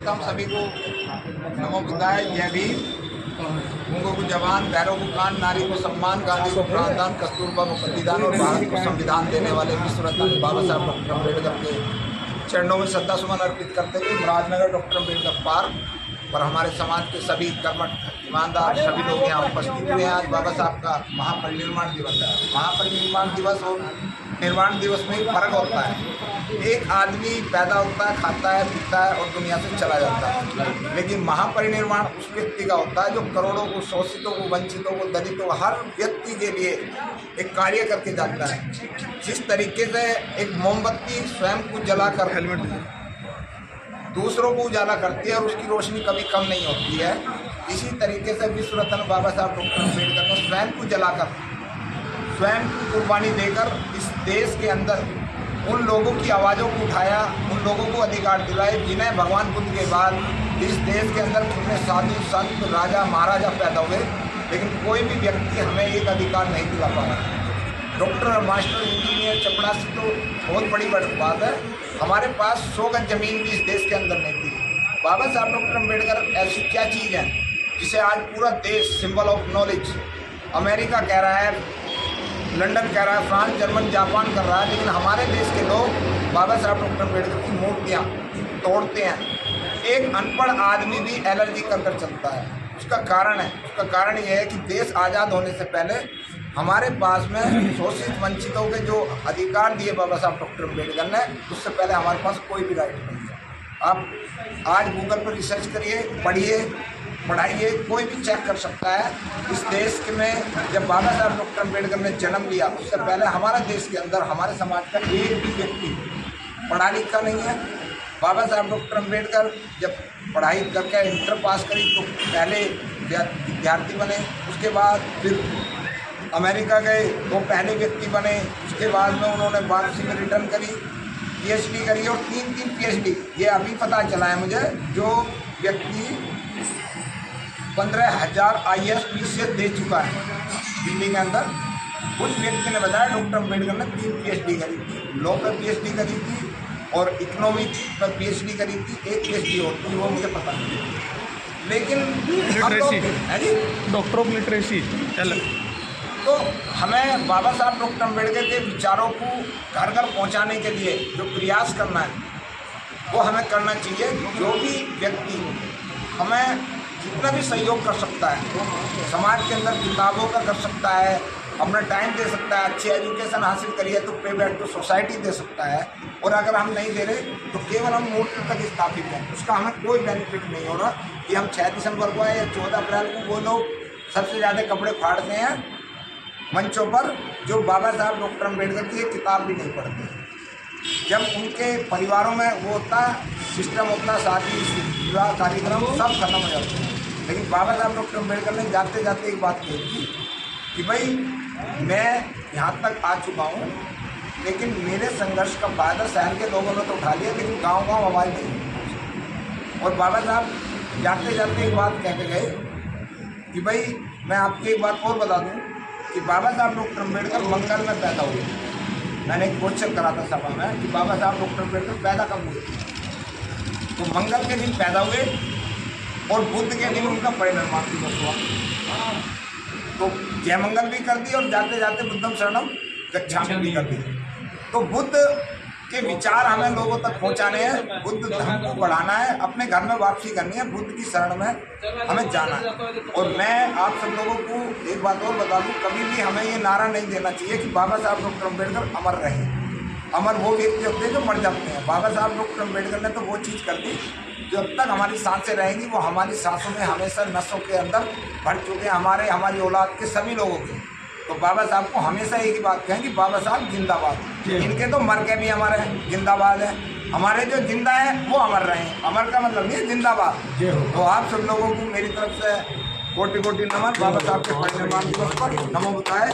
हम सभी को नमो बुद्धाय, जय भीम। गूंगों को जवान, बहरों को कान, नारी को सम्मान, गांधी को प्राणदान, कस्तूरबा को प्रतिदान और भारत को संविधान देने वाले विश्व रत्न बाबा साहब डॉक्टर अम्बेडकर के चरणों में श्रद्धा सुमन अर्पित करते हुए राजनगर डॉक्टर अम्बेडकर पार्क पर हमारे समाज के सभी कर्मठ ईमानदार सभी लोग यहाँ उपस्थित हुए हैं। आज बाबा साहब का महापरिनिर्वाण दिवस है। महापरिनिर्वाण दिवस और निर्वाण दिवस में एक फर्क होता है। एक आदमी पैदा होता है, खाता है, पीता है और दुनिया से चला जाता है, लेकिन महापरिनिर्वाण उस व्यक्ति का होता है जो करोड़ों को, शोषितों को, वंचितों को, दलितों, हर व्यक्ति के लिए एक कार्य करके जाता है। जिस तरीके से एक मोमबत्ती स्वयं को जलाकर दूसरों को उजाला करती है और उसकी रोशनी कभी कम नहीं होती है, इसी तरीके से विश्व रत्न बाबा साहब डॉक्टर अम्बेडकर ने स्वयं को जलाकर, स्वयं की कुर्बानी देकर इस देश के अंदर उन लोगों की आवाज़ों को उठाया, उन लोगों को अधिकार दिलाए जिन्हें भगवान बुद्ध के बाद इस देश के अंदर कितने साधु संत, राजा, महाराजा पैदा हुए, लेकिन कोई भी व्यक्ति हमें एक अधिकार नहीं दिला पा रहा। डॉक्टर, मास्टर, इंजीनियर, चपड़ासी तो बहुत बड़ी बात है, हमारे पास 100 गज जमीन भी इस देश के अंदर नहीं थी। बाबा साहब डॉक्टर अम्बेडकर ऐसी क्या चीज़ है जिसे आज पूरा देश सिंबल ऑफ नॉलेज, अमेरिका कह रहा है, लंदन कह रहा है, फ्रांस, जर्मन, जापान कर रहा है, लेकिन हमारे देश के लोग बाबा साहब डॉक्टर अम्बेडकर की मूर्तियाँ तोड़ते हैं। एक अनपढ़ आदमी भी एलर्जी कर चलता है। उसका कारण यह है कि देश आज़ाद होने से पहले हमारे पास में शोषित वंचितों के जो अधिकार दिए बाबा साहब डॉक्टर अम्बेडकर ने, उससे पहले हमारे पास कोई भी राइट नहीं है। आप आज गूगल पर रिसर्च करिए, पढ़ाइए, कोई भी चेक कर सकता है। इस देश में जब बाबा साहब डॉक्टर अम्बेडकर ने जन्म लिया, उससे पहले हमारे देश के अंदर, हमारे समाज का एक भी व्यक्ति पढ़ा लिखा नहीं है। बाबा साहब डॉक्टर अम्बेडकर जब पढ़ाई करके इंटर पास करी तो पहले विद्यार्थी बने, उसके बाद फिर अमेरिका गए, वो पहले व्यक्ति बने, उसके बाद में उन्होंने वापसी में रिटर्न करी, PhD करी और 3 PhD। ये अभी पता चला है मुझे, जो व्यक्ति 15,000 IAS PCS दे चुका है दिल्ली के अंदर, उस व्यक्ति ने बताया डॉक्टर अम्बेडकर ने 3 PhD करी थी, लॉ पर PhD करी थी और इकोनॉमिक्स पर PhD करी थी, एक PhD होती है वो मुझे पता नहीं, लेकिन डॉक्टर ऑफ लिटरेसी। तो हमें बाबा साहब डॉक्टर अम्बेडकर के विचारों को घर घर पहुँचाने के लिए जो प्रयास करना है वो हमें करना चाहिए। जो भी व्यक्ति हमें जितना भी सहयोग कर सकता है, समाज के अंदर किताबों का कर सकता है, अपना टाइम दे सकता है, अच्छी एजुकेशन हासिल करिए तो पे बैक टू सोसाइटी दे सकता है, और अगर हम नहीं दे रहे तो केवल हम मूर्ति तक स्थापित हैं, उसका हमें कोई बेनिफिट नहीं हो रहा। कि हम 6 दिसंबर को आए या 14 अप्रैल को वो लोग सबसे ज़्यादा कपड़े फाड़ते हैं मंचों पर, जो बाबा साहब डॉक्टर अम्बेडकर की एक किताब भी नहीं पढ़ते। जब उनके परिवारों में वो होता सिस्टम होता, शादी विवाह कार्यक्रम सब खत्म हो जाते हैं, लेकिन बाबा साहब डॉक्टर अम्बेडकर ने जाते जाते एक बात कही थी कि भाई मैं यहाँ तक आ चुका हूँ, लेकिन मेरे संघर्ष का फायदा शहर के लोगों ने तो उठा लिया, लेकिन गाँव आवाज़ नहीं। और बाबा साहब जाते जाते एक बात कह के गए कि भाई मैं आपको एक बात और बता दूँ कि बाबा साहब डॉक्टर अम्बेडकर मंगल में पैदा हुए। मैंने एक क्वेश्चन करा था सभा में कि बाबा साहब डॉक्टर अम्बेडकर पैदा कब हुए, तो मंगल के दिन पैदा हुए और बुद्ध के दिन उनका परिनिर्वाण दिवस हुआ। तो जय मंगल भी कर दी और जाते जाते बुद्धम शरणम गच्छामि भी कर दी। तो बुद्ध के विचार हमें लोगों तक पहुंचाने हैं, बुद्ध धर्म को बढ़ाना है, अपने घर में वापसी करनी है, बुद्ध की शरण में हमें जाना है। और मैं आप सब लोगों को एक बात और बता दूं, कभी भी हमें ये नारा नहीं देना चाहिए कि बाबा साहब डॉक्टर अम्बेडकर अमर रहे। अमर वो व्यक्ति होते हैं जो मर जाते हैं। बाबा साहब डॉक्टर अम्बेडकर ने तो वो चीज़ कर दी, जब तक हमारी सांसें रहेंगी वो हमारी सांसों में हमेशा नसों के अंदर भर चुके हैं, हमारी औलाद के सभी लोगों के। तो बाबा साहब को हमेशा एक ही बात कहें कि बाबा साहब जिंदाबाद। इनके तो मर के भी हमारे जिंदाबाद है, हमारे जो जिंदा है वो अमर रहे। अमर का मतलब नहीं है जिंदाबाद। तो आप सब लोगों को मेरी तरफ से कोटि कोटि नमन। बाबा साहब के परिनिर्वाण दिवस पर नमो बुद्धाय।